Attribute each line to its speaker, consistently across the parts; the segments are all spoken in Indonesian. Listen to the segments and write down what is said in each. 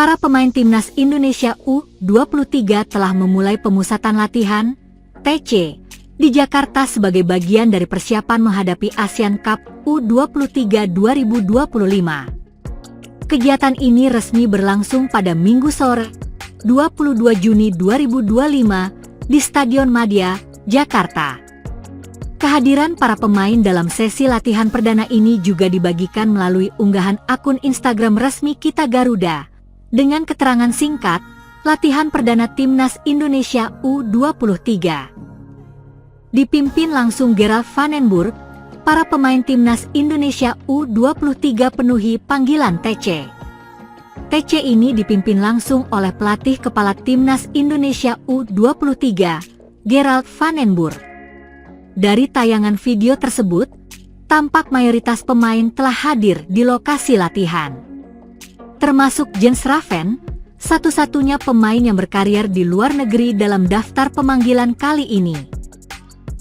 Speaker 1: para pemain Timnas Indonesia U23 telah memulai pemusatan latihan (TC) di Jakarta sebagai bagian dari persiapan menghadapi Asian Cup U23 2025. Kegiatan ini resmi berlangsung pada Minggu sore, 22 Juni 2025 di Stadion Madia, Jakarta. Kehadiran para pemain dalam sesi latihan perdana ini juga dibagikan melalui unggahan akun Instagram resmi Kita Garuda, dengan keterangan singkat, latihan perdana Timnas Indonesia U23. Dipimpin langsung Gerald van den Burg, para pemain Timnas Indonesia U23 penuhi panggilan TC. TC ini dipimpin langsung oleh pelatih kepala Timnas Indonesia U23, Gerald van den Burg. Dari tayangan video tersebut, tampak mayoritas pemain telah hadir di lokasi latihan. Termasuk Jens Raven, satu-satunya pemain yang berkarir di luar negeri dalam daftar pemanggilan kali ini.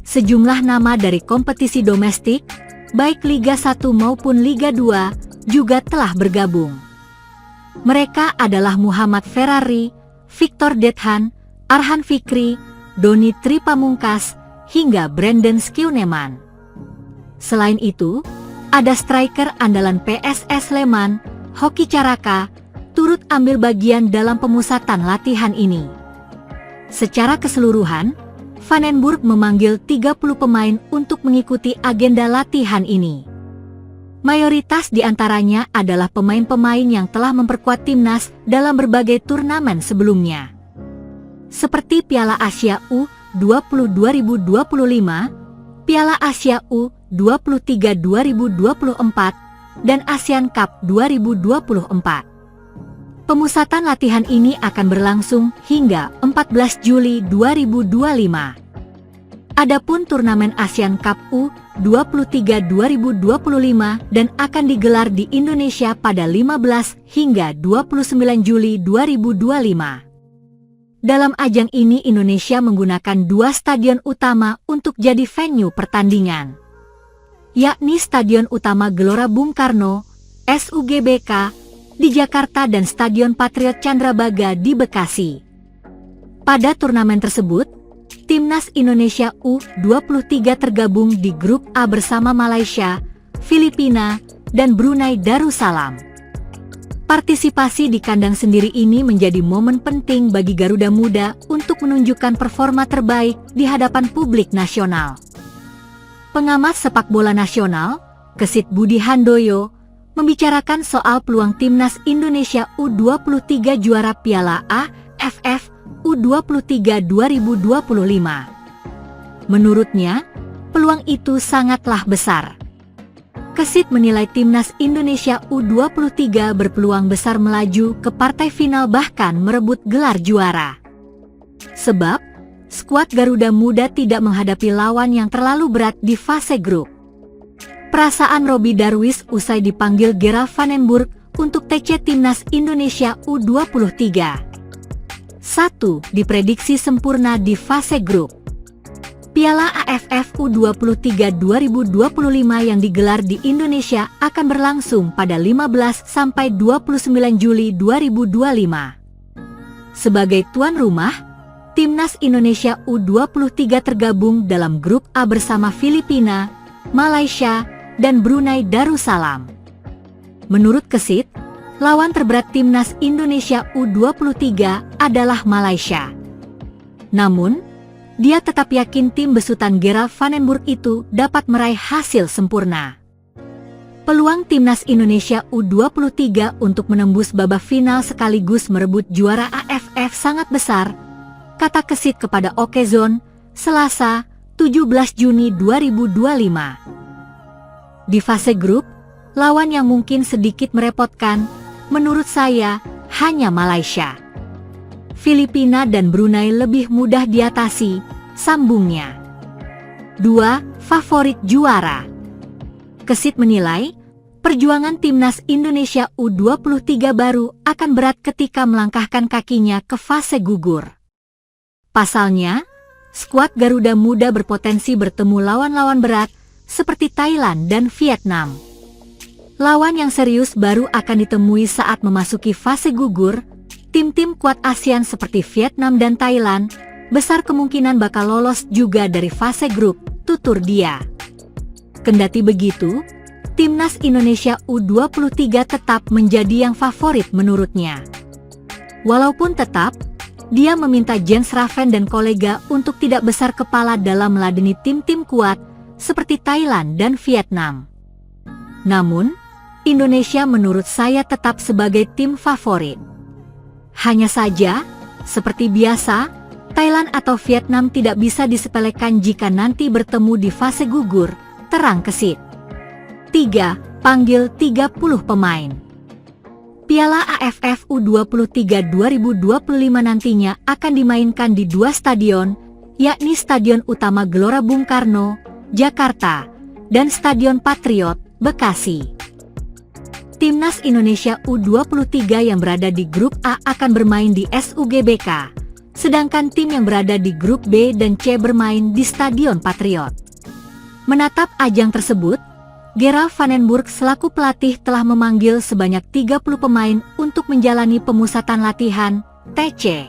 Speaker 1: Sejumlah nama dari kompetisi domestik, baik Liga 1 maupun Liga 2, juga telah bergabung. Mereka adalah Muhammad Ferrari, Victor Dethan, Arhan Fikri, Doni Tripamungkas, hingga Brandon Skeuneman. Selain itu, ada striker andalan PSS Sleman, Hoki Caraka, turut ambil bagian dalam pemusatan latihan ini. Secara keseluruhan, Van den Burg memanggil 30 pemain untuk mengikuti agenda latihan ini. Mayoritas di antaranya adalah pemain-pemain yang telah memperkuat timnas dalam berbagai turnamen sebelumnya. Seperti Piala Asia U20 2025, Piala Asia U23 2024, dan ASEAN Cup 2024. Pemusatan latihan ini akan berlangsung hingga 14 Juli 2025. Adapun turnamen ASEAN Cup U23 2025 dan akan digelar di Indonesia pada 15 hingga 29 Juli 2025. Dalam ajang ini Indonesia menggunakan 2 stadion utama untuk jadi venue pertandingan, yakni Stadion Utama Gelora Bung Karno, SUGBK, di Jakarta dan Stadion Patriot Candrabaga di Bekasi. Pada turnamen tersebut, Timnas Indonesia U23 tergabung di grup A bersama Malaysia, Filipina, dan Brunei Darussalam. Partisipasi di kandang sendiri ini menjadi momen penting bagi Garuda Muda untuk menunjukkan performa terbaik di hadapan publik nasional. Pengamat sepak bola nasional, Kesit Budi Handoyo, membicarakan soal peluang Timnas Indonesia U23 juara Piala AFF U23 2025. Menurutnya, peluang itu sangatlah besar. Kesit menilai Timnas Indonesia U23 berpeluang besar melaju ke partai final bahkan merebut gelar juara. Sebab, skuad Garuda Muda tidak menghadapi lawan yang terlalu berat di fase grup. Perasaan Robby Darwish usai dipanggil Gerald van den Burg untuk TC Timnas Indonesia U23. 1. Diprediksi sempurna di fase grup. Piala AFF U23 2025 yang digelar di Indonesia akan berlangsung pada 15 sampai 29 Juli 2025. Sebagai tuan rumah, Timnas Indonesia U23 tergabung dalam grup A bersama Filipina, Malaysia, dan Brunei Darussalam. Menurut Kesit, lawan terberat Timnas Indonesia U23 adalah Malaysia. Namun, dia tetap yakin tim besutan Gerald van den Burg itu dapat meraih hasil sempurna. Peluang Timnas Indonesia U23 untuk menembus babak final sekaligus merebut juara AFF sangat besar, kata Kesit kepada Okezone, Selasa, 17 Juni 2025. Di fase grup, lawan yang mungkin sedikit merepotkan, menurut saya, hanya Malaysia. Filipina dan Brunei lebih mudah diatasi, sambungnya. 2. Favorit juara. Kesit menilai, perjuangan Timnas Indonesia U23 baru akan berat ketika melangkahkan kakinya ke fase gugur. Pasalnya, skuad Garuda Muda berpotensi bertemu lawan-lawan berat seperti Thailand dan Vietnam. Lawan yang serius baru akan ditemui saat memasuki fase gugur. Tim-tim kuat ASEAN seperti Vietnam dan Thailand besar kemungkinan bakal lolos juga dari fase grup, tutur dia. Kendati begitu, Timnas Indonesia U23 tetap menjadi yang favorit menurutnya. Walaupun tetap, dia meminta Jens Raven dan kolega untuk tidak besar kepala dalam meladeni tim-tim kuat seperti Thailand dan Vietnam. Namun, Indonesia menurut saya tetap sebagai tim favorit. Hanya saja, seperti biasa, Thailand atau Vietnam tidak bisa disepelekan jika nanti bertemu di fase gugur, terang Kesit. 3. Panggil 30 pemain. Piala AFF U23 2025 nantinya akan dimainkan di 2 stadion, yakni Stadion Utama Gelora Bung Karno, Jakarta, dan Stadion Patriot, Bekasi. Timnas Indonesia U23 yang berada di grup A akan bermain di SUGBK, sedangkan tim yang berada di grup B dan C bermain di Stadion Patriot. Menatap ajang tersebut, Gerald van den Burg selaku pelatih telah memanggil sebanyak 30 pemain untuk menjalani pemusatan latihan, TC.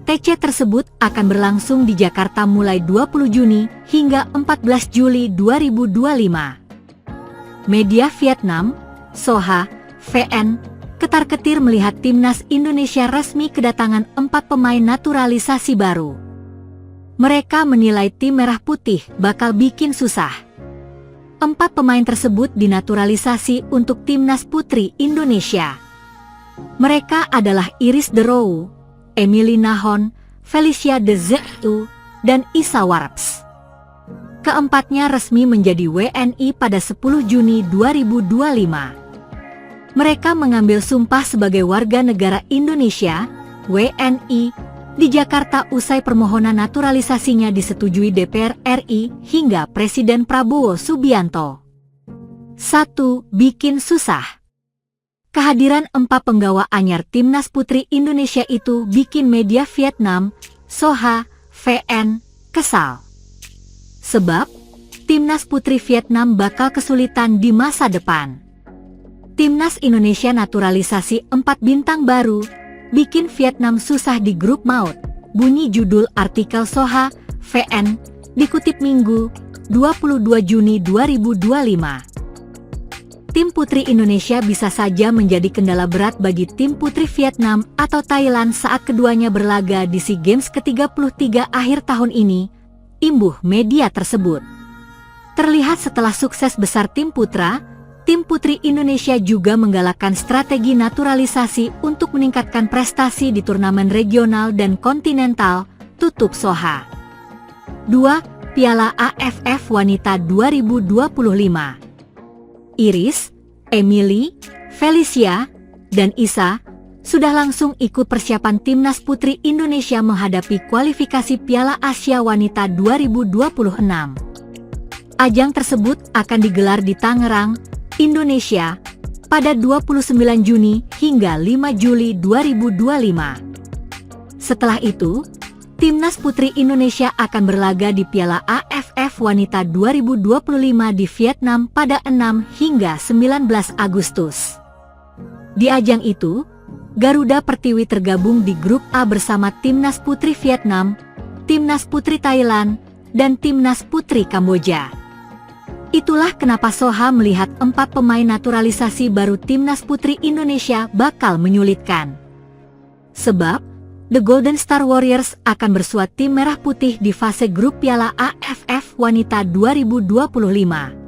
Speaker 1: TC tersebut akan berlangsung di Jakarta mulai 20 Juni hingga 14 Juli 2025. Media Vietnam, Soha, VN, ketar-ketir melihat Timnas Indonesia resmi kedatangan 4 pemain naturalisasi baru. Mereka menilai tim merah putih bakal bikin susah. 4 pemain tersebut dinaturalisasi untuk Timnas Putri Indonesia. Mereka adalah Iris De Roo, Emily Nahon, Felicia De Zeu, dan Isa Warps. Keempatnya resmi menjadi WNI pada 10 Juni 2025. Mereka mengambil sumpah sebagai warga negara Indonesia, WNI, di Jakarta usai permohonan naturalisasinya disetujui DPR RI hingga Presiden Prabowo Subianto. 1. Bikin susah. Kehadiran 4 penggawa anyar Timnas Putri Indonesia itu bikin media Vietnam, Soha, VN, kesal. Sebab, Timnas Putri Vietnam bakal kesulitan di masa depan. Timnas Indonesia naturalisasi 4 bintang baru, bikin Vietnam susah di grup maut, bunyi judul artikel Soha, VN, dikutip Minggu, 22 Juni 2025. Tim Putri Indonesia bisa saja menjadi kendala berat bagi tim Putri Vietnam atau Thailand saat keduanya berlaga di SEA Games ke-33 akhir tahun ini, imbuh media tersebut. Terlihat setelah sukses besar tim putra, tim Putri Indonesia juga menggalakkan strategi naturalisasi untuk meningkatkan prestasi di turnamen regional dan kontinental, tutup Soha. 2. Piala AFF Wanita 2025. Iris, Emily, Felicia, dan Isa sudah langsung ikut persiapan Timnas Putri Indonesia menghadapi kualifikasi Piala Asia Wanita 2026. Ajang tersebut akan digelar di Tangerang, Indonesia, pada 29 Juni hingga 5 Juli 2025. Setelah itu, Timnas Putri Indonesia akan berlaga di Piala AFF Wanita 2025 di Vietnam pada 6 hingga 19 Agustus. Di ajang itu, Garuda Pertiwi tergabung di grup A bersama Timnas Putri Vietnam, Timnas Putri Thailand, dan Timnas Putri Kamboja. Itulah kenapa Soha melihat 4 pemain naturalisasi baru Timnas Putri Indonesia bakal menyulitkan. Sebab, The Golden Star Warriors akan bersuat tim merah putih di fase grup Piala AFF Wanita 2025.